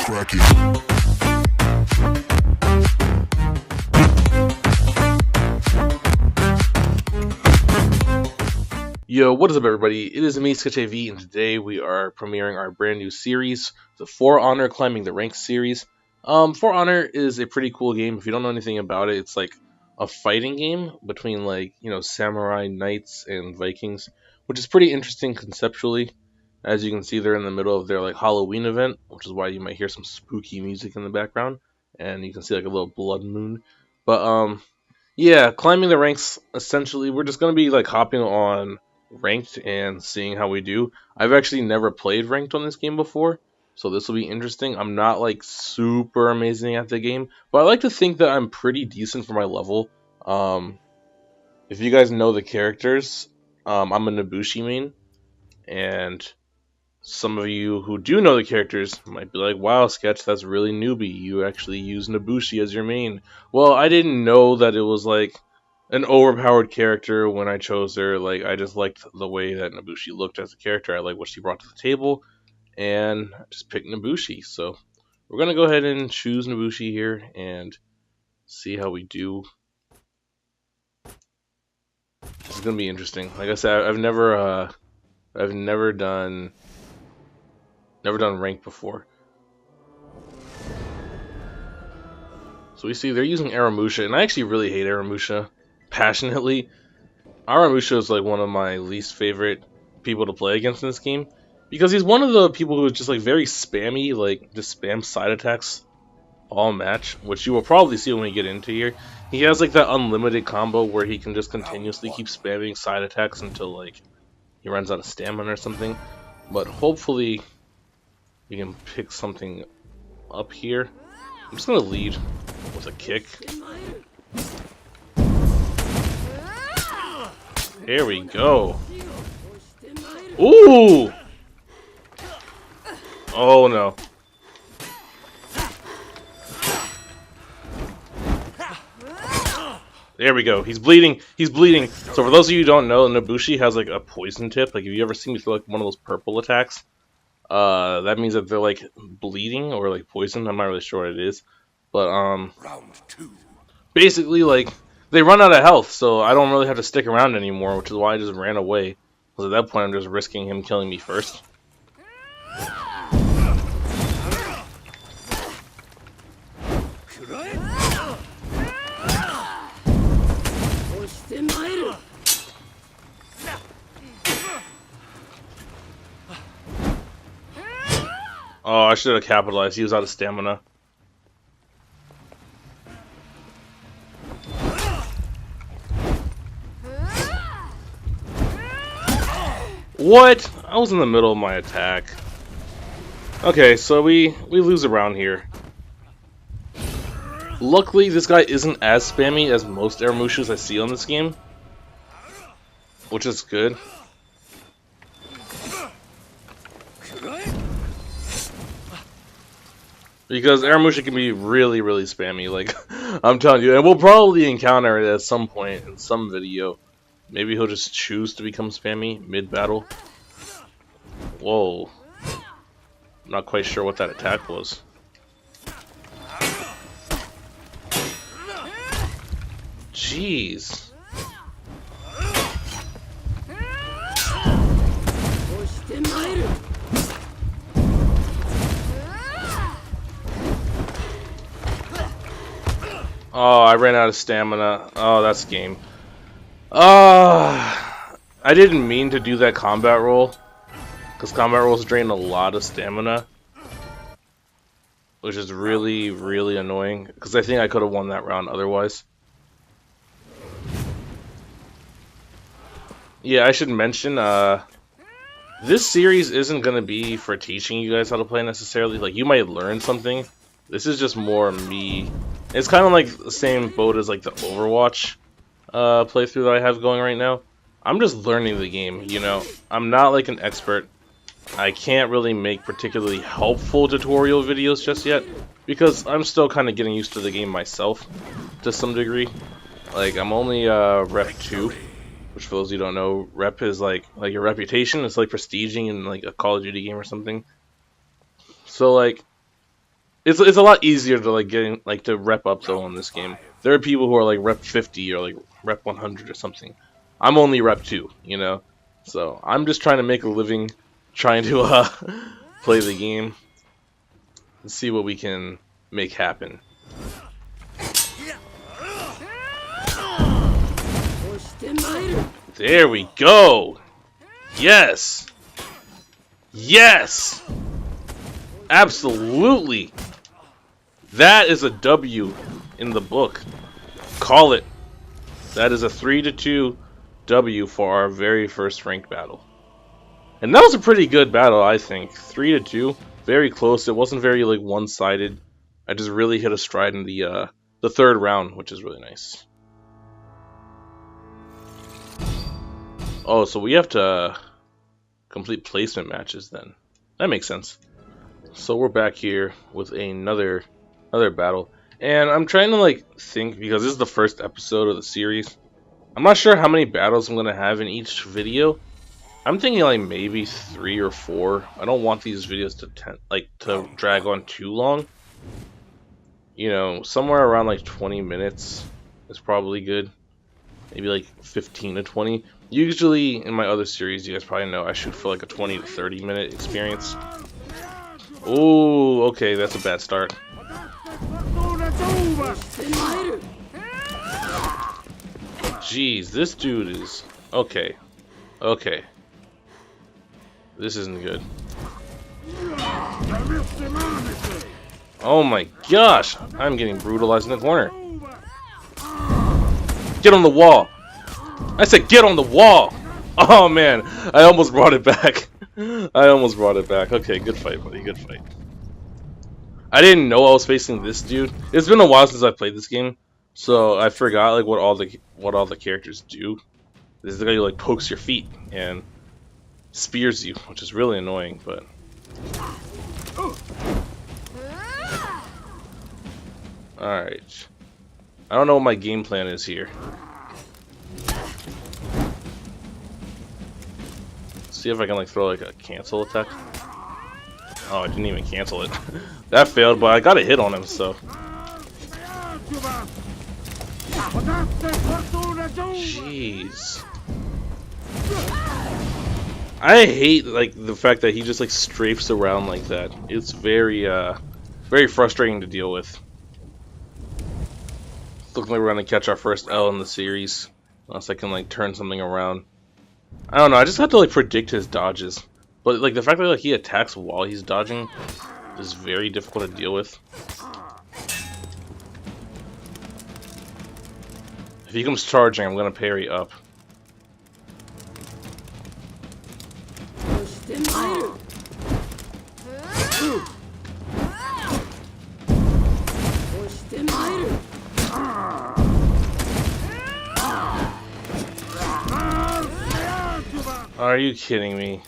crack it. Yo, what is up everybody? It is me, SketchAV, and today we are premiering our brand new series, the For Honor Climbing the Ranks series. For Honor is a pretty cool game. If you don't know anything about it, it's like a fighting game between samurai, knights, and Vikings, which is pretty interesting conceptually. As you can see, they're in the middle of their Halloween event, which is why you might hear some spooky music in the background, and you can see a little blood moon. But yeah, climbing the ranks, essentially, we're just gonna be hopping on ranked and seeing how we do. I've actually never played ranked on this game before, so this will be interesting. I'm not super amazing at the game, but I like to think that I'm pretty decent for my level. If you guys know the characters, I'm a Nobushi main, and some of you who do know the characters might be like, wow, Sketch, that's really newbie. You actually use Nobushi as your main. Well, I didn't know that it was an overpowered character when I chose her. I just liked the way that Nobushi looked as a character. I like what she brought to the table, and I just picked Nobushi. So we're gonna go ahead and choose Nobushi here and see how we do. This is gonna be interesting. Like I said, I've never done ranked before. So we see they're using Aramusha, and I actually really hate Aramusha passionately. Aramusha is one of my least favorite people to play against in this game, because he's one of the people who is just very spammy, just spam side attacks all match, which you will probably see when we get into here. He has that unlimited combo where he can just continuously keep spamming side attacks until he runs out of stamina or something. But hopefully you can pick something up here. I'm just gonna lead with a kick. There we go. Ooh! Oh no. There we go. He's bleeding. He's bleeding. So for those of you who don't know, Nobushi has a poison tip. If you ever see me throw one of those purple attacks, that means that they're bleeding or poison. I'm not really sure what it is, but Round two. basically they run out of health, so I don't really have to stick around anymore, which is why I just ran away. Because at that point I'm just risking him killing me first. Oh, I should have capitalized. He was out of stamina. What? I was in the middle of my attack. Okay, so we lose a round here. Luckily, this guy isn't as spammy as most Aramushas I see on this game, which is good. Because Aramusha can be really, really spammy, I'm telling you. And we'll probably encounter it at some point in some video. Maybe he'll just choose to become spammy mid-battle. Whoa. I'm not quite sure what that attack was. Jeez. Oh, I ran out of stamina. Oh, that's game. I didn't mean to do that combat roll, because combat rolls drain a lot of stamina, which is really, really annoying, because I think I could have won that round otherwise. Yeah, I should mention, this series isn't going to be for teaching you guys how to play necessarily. You might learn something. This is just more me. It's kind of the same boat as the Overwatch playthrough that I have going right now. I'm just learning the game, you know. I'm not an expert. I can't really make particularly helpful tutorial videos just yet, because I'm still kind of getting used to the game myself to some degree. I'm only rep 2, which for those who don't know, rep is like your reputation. It's like prestiging in a Call of Duty game or something. So it's a lot easier to like getting like to rep up though in this game. There are people who are like rep 50 or like rep 100 or something. I'm only rep 2, you know. So I'm just trying to make a living, trying to play the game and see what we can make happen. There we go. Yes. Yes. Absolutely. That is a W in the book. Call it. That is a 3-2 W for our very first ranked battle. And that was a pretty good battle, I think. 3-2. Very close. It wasn't very like one-sided. I just really hit a stride in the third round, which is really nice. Oh, so we have to complete placement matches then. That makes sense. So we're back here with another battle. And I'm trying to like think, because this is the first episode of the series. I'm not sure how many battles I'm going to have in each video. I'm thinking like maybe 3 or 4. I don't want these videos to drag on too long. You know, somewhere around like 20 minutes is probably good. Maybe like 15 to 20. Usually in my other series, you guys probably know I shoot for like a 20 to 30 minute experience. Oh, okay, that's a bad start. Jeez, this dude is... Okay. Okay. This isn't good. Oh my gosh! I'm getting brutalized in the corner. Get on the wall! I said get on the wall! Oh man, I almost brought it back. I almost brought it back. Okay, good fight, buddy, good fight. I didn't know I was facing this dude. It's been a while since I played this game, so I forgot like what all the characters do. This is the guy who like pokes your feet and spears you, which is really annoying, but alright. I don't know what my game plan is here. See if I can like throw like a cancel attack. Oh, I didn't even cancel it. That failed, but I got a hit on him, so. Jeez. I hate like the fact that he just like strafes around like that. It's very very frustrating to deal with. Looks like we're gonna catch our first L in the series. Unless I can like turn something around. I don't know, I just have to like predict his dodges. But like the fact that like he attacks while he's dodging is very difficult to deal with. If he comes charging, I'm gonna parry up. Are you kidding me?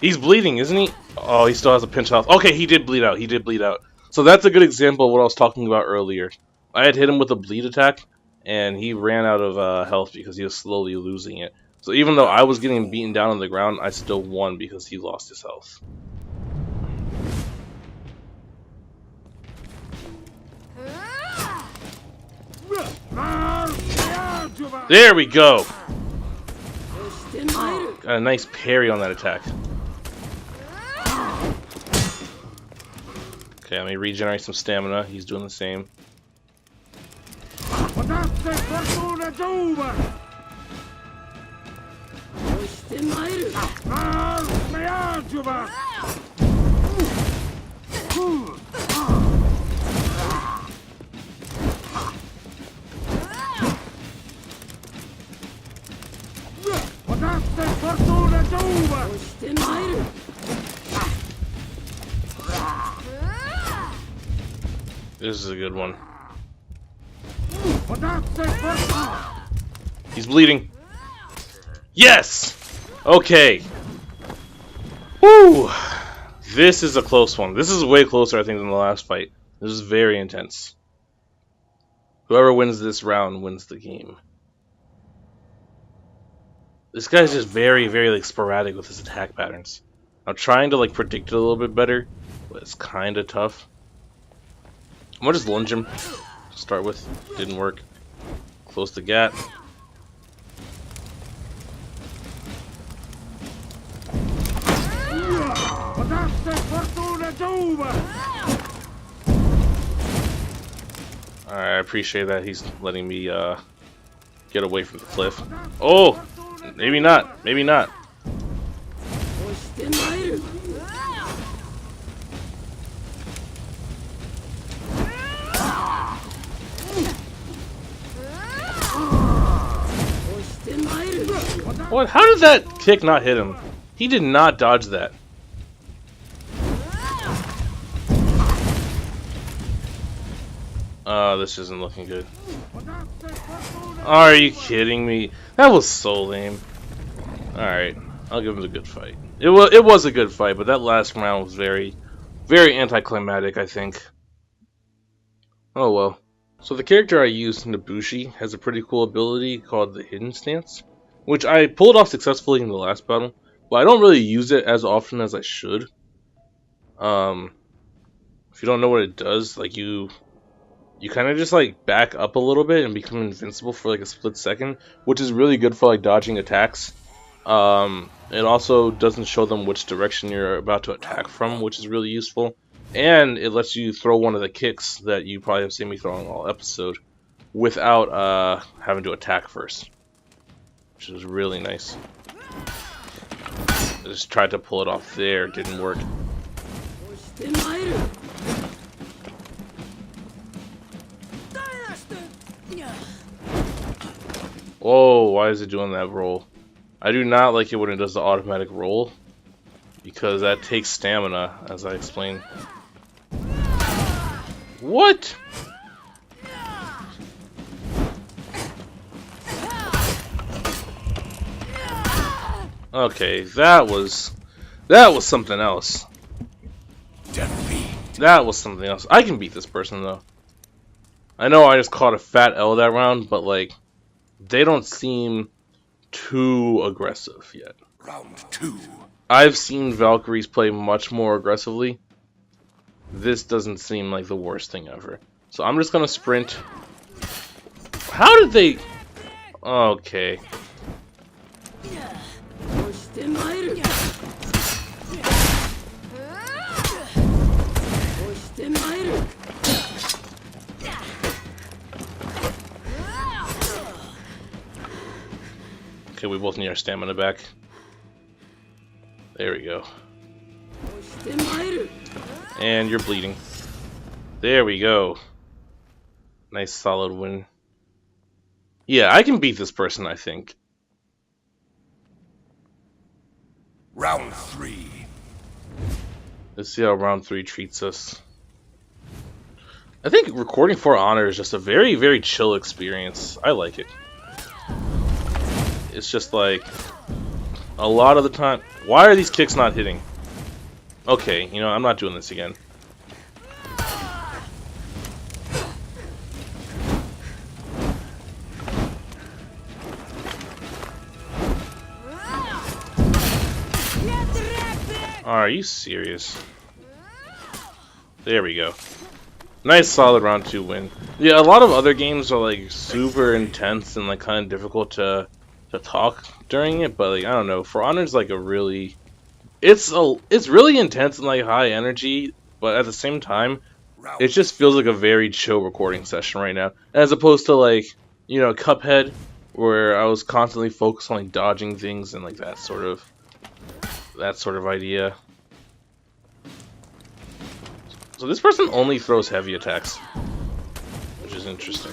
He's bleeding, isn't he? Oh, he still has a pinch health. Okay, he did bleed out. He did bleed out. So that's a good example of what I was talking about earlier. I had hit him with a bleed attack, and he ran out of health because he was slowly losing it. So even though I was getting beaten down on the ground, I still won because he lost his health. There we go! Got a nice parry on that attack. Okay, let me regenerate some stamina. He's doing the same. This is a good one. He's bleeding. Yes! Okay. Woo! This is a close one. This is way closer, I think, than the last fight. This is very intense. Whoever wins this round wins the game. This guy's just very, very like sporadic with his attack patterns. I'm trying to like predict it a little bit better, but it's kind of tough. I'm gonna just lunge him to start with. Didn't work. Close the gap. Alright, I appreciate that he's letting me get away from the cliff. Oh! Maybe not. Maybe not. What? How did that kick not hit him? He did not dodge that. This isn't looking good. Are you kidding me? That was so lame. Alright, I'll give him a good fight. It was a good fight, but that last round was very, very anticlimactic, I think. Oh well. So the character I used, Nabushi, has a pretty cool ability called the Hidden Stance, which I pulled off successfully in the last battle, but I don't really use it as often as I should. If you don't know what it does, like you kind of just like back up a little bit and become invincible for like a split second, which is really good for like dodging attacks. It also doesn't show them which direction you're about to attack from, which is really useful. And it lets you throw one of the kicks that you probably have seen me throwing all episode without having to attack first, which is really nice. I just tried to pull it off there, it didn't work. Whoa, why is it doing that roll? I do not like it when it does the automatic roll, because that takes stamina, as I explained. What? Okay, that was something else. That was something else. I can beat this person though. I know I just caught a fat L that round, but like, they don't seem too aggressive yet. Round 2. I've seen Valkyries play much more aggressively. This doesn't seem like the worst thing ever. So I'm just gonna sprint. How did they... Okay. Okay, we both need our stamina back. There we go. And you're bleeding. There we go. Nice solid win. Yeah, I can beat this person, I think. Round 3. Let's see how round 3 treats us. I think recording For Honor is just a very, very chill experience. I like it. It's just like, a lot of the time... Why are these kicks not hitting? Okay, you know, I'm not doing this again. Are you serious? There we go. Nice solid round 2 win. Yeah, a lot of other games are like super intense and like kind of difficult to talk during it, but like I don't know, For Honor's like a really it's really intense and like high energy, but at the same time it just feels like a very chill recording session right now, as opposed to like, you know, Cuphead, where I was constantly focused on like dodging things and like that sort of idea. So this person only throws heavy attacks, which is interesting.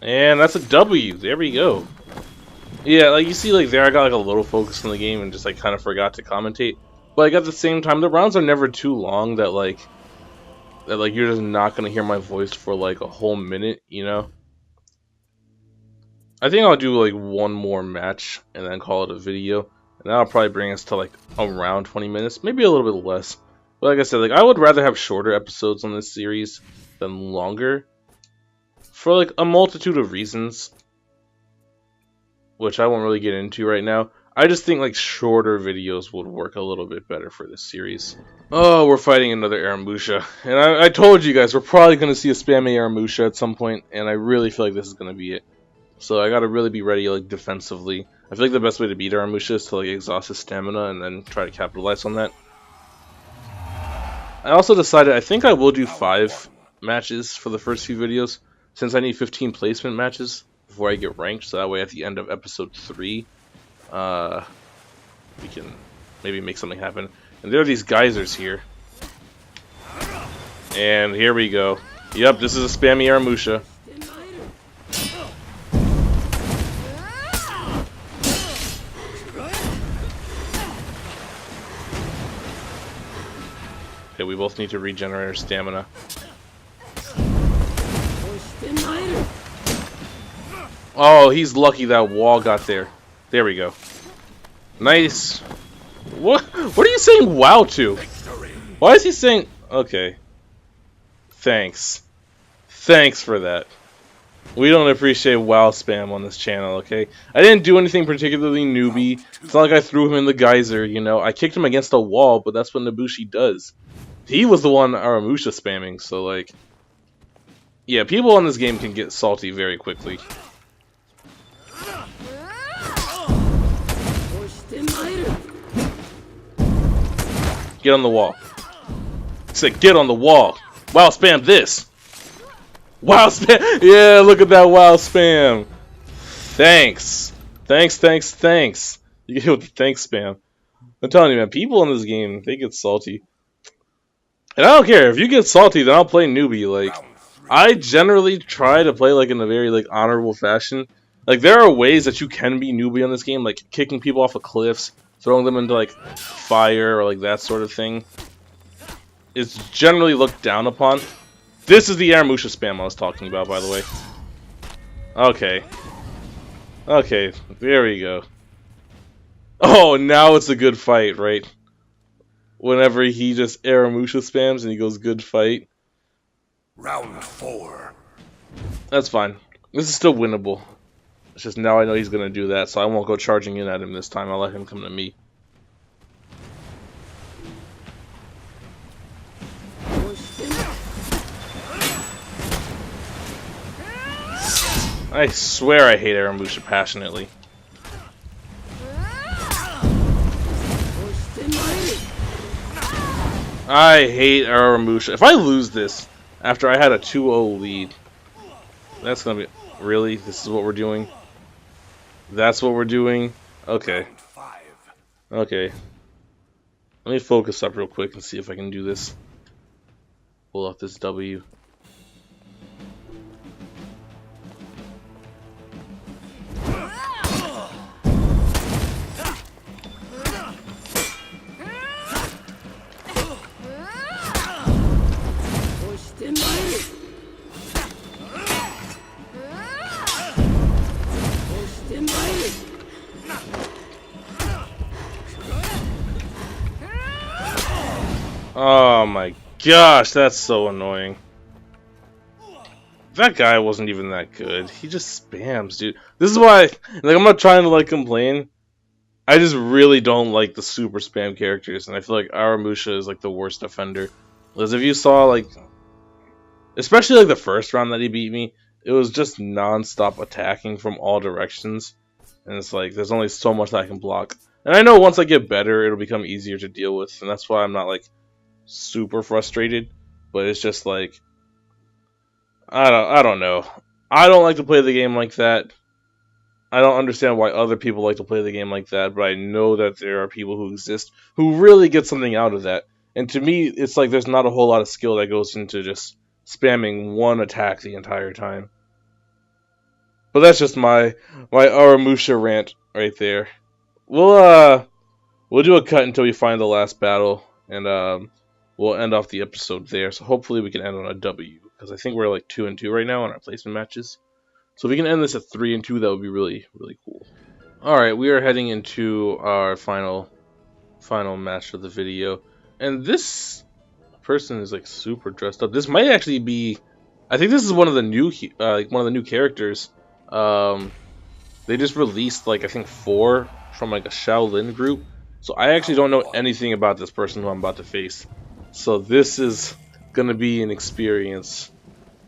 And that's a W. There we go. Yeah, like you see, like there, I got like a little focus in the game and just like kind of forgot to commentate. But like at the same time, the rounds are never too long that like you're just not gonna hear my voice for like a whole minute, you know. I think I'll do like one more match and then call it a video, and that'll probably bring us to like around 20 minutes, maybe a little bit less. But like I said, like I would rather have shorter episodes on this series than longer, for like a multitude of reasons, which I won't really get into right now. I just think like shorter videos would work a little bit better for this series. Oh, we're fighting another Aramusha. And I told you guys, we're probably going to see a spammy Aramusha at some point, and I really feel like this is going to be it. So I gotta really be ready, like, defensively. I feel like the best way to beat Aramusha is to, like, exhaust his stamina and then try to capitalize on that. I also decided I think I will do 5 matches for the first few videos, since I need 15 placement matches before I get ranked, so that way at the end of episode 3, we can maybe make something happen. And there are these geysers here. And here we go. Yep, this is a spammy Aramusha. Okay, we both need to regenerate our stamina. Oh, he's lucky that wall got there. There we go. Nice. What are you saying wow to? Why is he saying... Okay. Thanks. Thanks for that. We don't appreciate WoW spam on this channel, okay? I didn't do anything particularly newbie. It's not like I threw him in the geyser, you know? I kicked him against a wall, but that's what Nobushi does. He was the one Aramusha spamming, so like... Yeah, people on this game can get salty very quickly. Get on the wall. I said get on the wall. Wow, spam this. Wow, spam. Yeah, look at that wow spam. Thanks. Thanks. You get hit with the thanks spam. I'm telling you, man, people in this game, they get salty. And I don't care. If you get salty, then I'll play newbie. Like, I generally try to play like in a very like honorable fashion. Like, there are ways that you can be newbie on this game, like kicking people off of cliffs, throwing them into like fire or like that sort of thing. It's generally looked down upon. This is the Aramusha spam I was talking about, by the way. Okay. Okay, there we go. Oh, now it's a good fight, right? Whenever he just Aramusha spams and he goes good fight. Round 4. That's fine. This is still winnable. It's just now I know he's going to do that, so I won't go charging in at him this time. I'll let him come to me. I swear I hate Aramusha passionately. I hate Aramusha. If I lose this after I had a 2-0 lead, that's gonna be... Really? This is what we're doing? That's what we're doing? Okay. Okay. Let me focus up real quick and see if I can do this. Pull off this W. Oh my gosh, that's so annoying. That guy wasn't even that good. He just spams, dude. This is why, like, I'm not trying to, like, complain. I just really don't like the super spam characters, and I feel like Aramusha is, like, the worst offender. Because if you saw, like, especially, like, the first round that he beat me, it was just non-stop attacking from all directions. And it's like, there's only so much that I can block. And I know once I get better, it'll become easier to deal with, and that's why I'm not, like, super frustrated, but it's just like I don't know. I don't like to play the game like that. I don't understand why other people like to play the game like that, but I know that there are people who exist who really get something out of that. And to me, it's like there's not a whole lot of skill that goes into just spamming one attack the entire time. But that's just my Aramusha rant right there. We'll do a cut until we find the last battle, and we'll end off the episode there. So hopefully we can end on a W, because I think we're like 2-2 right now on our placement matches. So if we can end this at 3-2, that would be really, really cool. Alright, we are heading into our final match of the video. And this person is like super dressed up. This might actually be. I think this is one of the new, like one of the new characters. Um, they just released like I think 4 from like a Shaolin group. So I actually don't know anything about this person who I'm about to face. So this is gonna be an experience,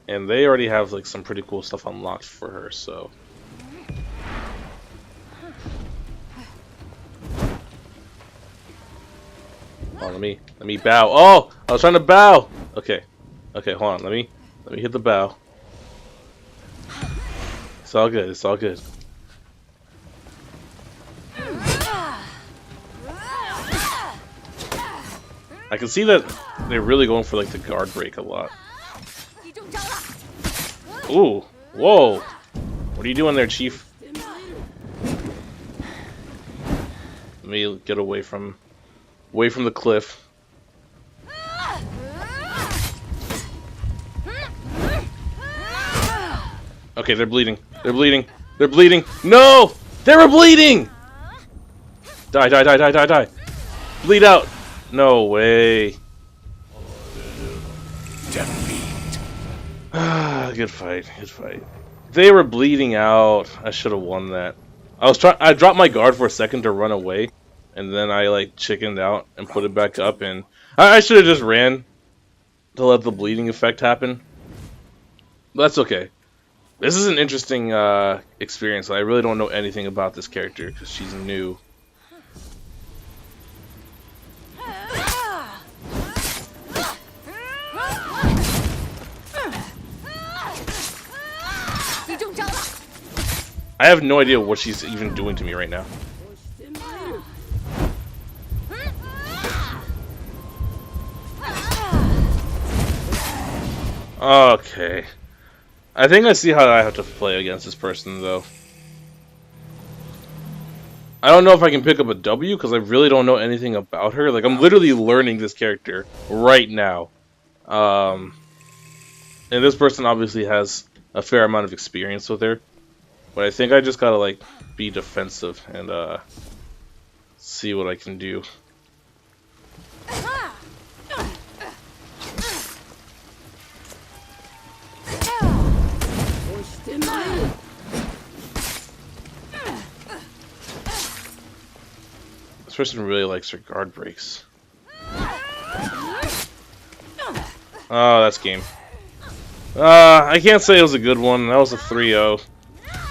and they already have like some pretty cool stuff unlocked for her. So. Oh, let me bow. Oh, I was trying to bow. Okay, okay, hold on. Let me hit the bow. It's all good. It's all good. I can see that they're really going for like the guard break a lot. Ooh, whoa! What are you doing there, Chief? Let me get away from the cliff. Okay, they're bleeding. They're bleeding. They're bleeding. No! They were bleeding! Die, die, die, die, die, die. Bleed out. No way. Defeat. Ah, good fight. Good fight. They were bleeding out. I should have won that. I dropped my guard for a second to run away, and then I like chickened out and put it back up, and I should have just ran to let the bleeding effect happen. But that's okay. This is an interesting experience. I really don't know anything about this character because she's new. I have no idea what she's even doing to me right now. Okay. I think I see how I have to play against this person, though. I don't know if I can pick up a W, because I really don't know anything about her. Like, I'm literally learning this character right now. And this person obviously has a fair amount of experience with her. But I think I just gotta, like, be defensive and, see what I can do. This person really likes her guard breaks. Oh, that's game. I can't say it was a good one. That was a 3-0.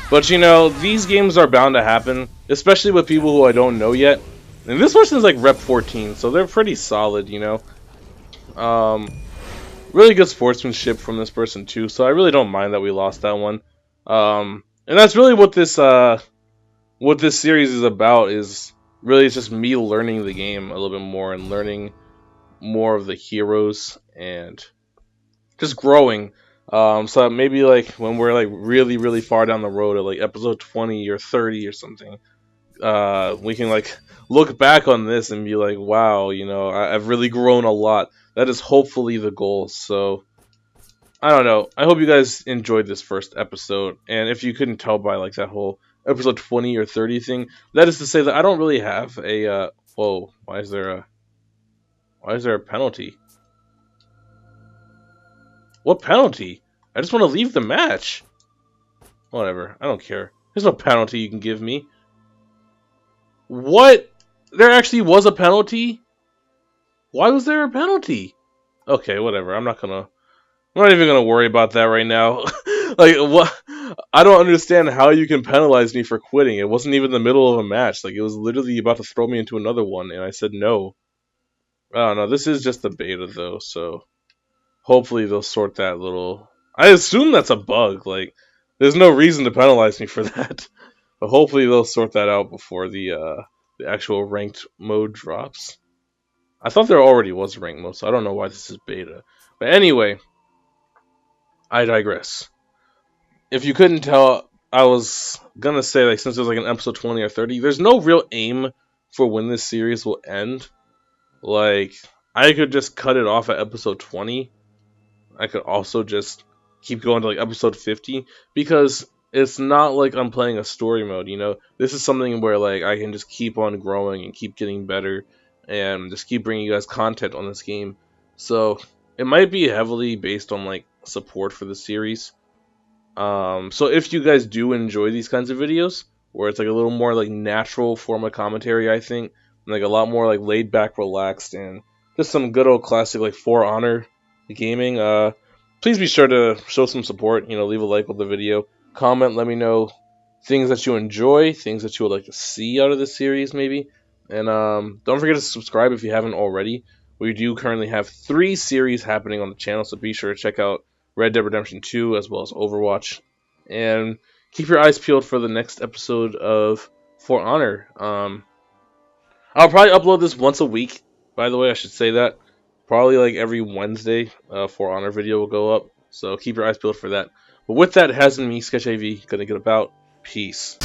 But, you know, these games are bound to happen, especially with people who I don't know yet. And this person's like rep 14, so they're pretty solid, you know. Really good sportsmanship from this person, too, so I really don't mind that we lost that one. And that's really what this series is about, is really it's just me learning the game a little bit more and learning more of the heroes and just growing. So maybe like when we're like really, really far down the road at like episode 20 or 30 or something, we can like look back on this and be like, wow, you know, I've really grown a lot. That is hopefully the goal. So I don't know. I hope you guys enjoyed this first episode. And if you couldn't tell by like that whole episode 20 or 30 thing, that is to say that I don't really have a whoa, why is there a penalty? What penalty? I just want to leave the match. Whatever, I don't care. There's no penalty you can give me. What? There actually was a penalty? Why was there a penalty? Okay, whatever. I'm not even gonna worry about that right now. Like, what? I don't understand how you can penalize me for quitting. It wasn't even the middle of a match. Like, it was literally about to throw me into another one, and I said no. I don't know. This is just the beta, though, so hopefully they'll sort that little... I assume that's a bug. Like, there's no reason to penalize me for that. But hopefully they'll sort that out before the actual ranked mode drops. I thought there already was a ranked mode, so I don't know why this is beta. But anyway, I digress. If you couldn't tell, I was gonna say, like, since it was like an episode 20 or 30, there's no real aim for when this series will end. Like, I could just cut it off at episode 20. I could also just keep going to like episode 50, because it's not like I'm playing a story mode, you know. This is something where like I can just keep on growing and keep getting better and just keep bringing you guys content on this game. So it might be heavily based on like support for the series. So if you guys do enjoy these kinds of videos, where it's like a little more like natural form of commentary, I think, like a lot more like laid back, relaxed, and just some good old classic like For Honor gaming. Please be sure to show some support. Leave a like with the video, comment, let me know things that you enjoy, things that you would like to see out of this series, maybe, and don't forget to subscribe if you haven't already. We do currently have 3 series happening on the channel, so be sure to check out Red Dead Redemption 2, as well as Overwatch. And keep your eyes peeled for the next episode of For Honor. I'll probably upload this once a week, by the way, I should say that. Probably like every Wednesday, For Honor video will go up. So keep your eyes peeled for that. But with that, it has been me, Sketch AV, gonna get about. Peace.